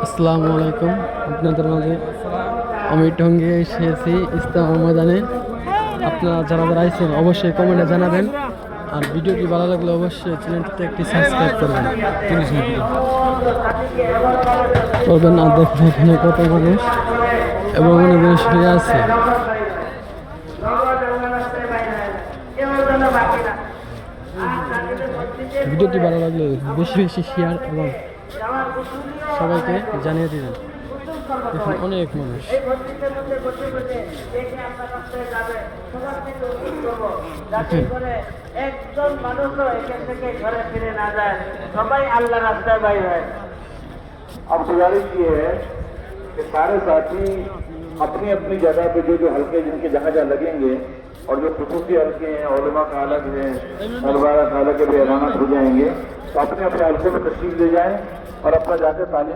আসসালামু আলাইকুম। আপনাদের মাঝে আমি টঙ্গী এসেছি ইজতেমা ময়দানে। আপনারা যারা যারা আইছেন অবশ্যই কমেন্টে জানাবেন, আর ভিডিওটি ভালো লাগলে অবশ্যই চ্যানেলটিতে একটি সাবস্ক্রাইব করবেন। করবেন আর দেখেন এখানে কত মানুষ এবং অনেকজন শুয়ে আছে। ভিডিওটি ভালো লাগলে বেশি বেশি শেয়ার এবং সবাইকে জানিয়ে দিবেন। দেখুন অনেক মানুষ। একজন মানুষও এখান থেকে ঘরে ফিরে না যায়, সবাই আল্লাহ রাস্তায় বাইর হয়। अब गुजारिश ये है कि सारे साथी अपनी अपनी जगह पे जो हल्के जिनके जहाँ जहाँ लगेंगे और जो खुसूसी हल्के हैं उलमा का अलग है, अलवारा का अलग है, भी एलानात हो जाएंगे, तो अपने अपने हल्कों में तशरीफ ले जाएं और अपना जाकर तालीम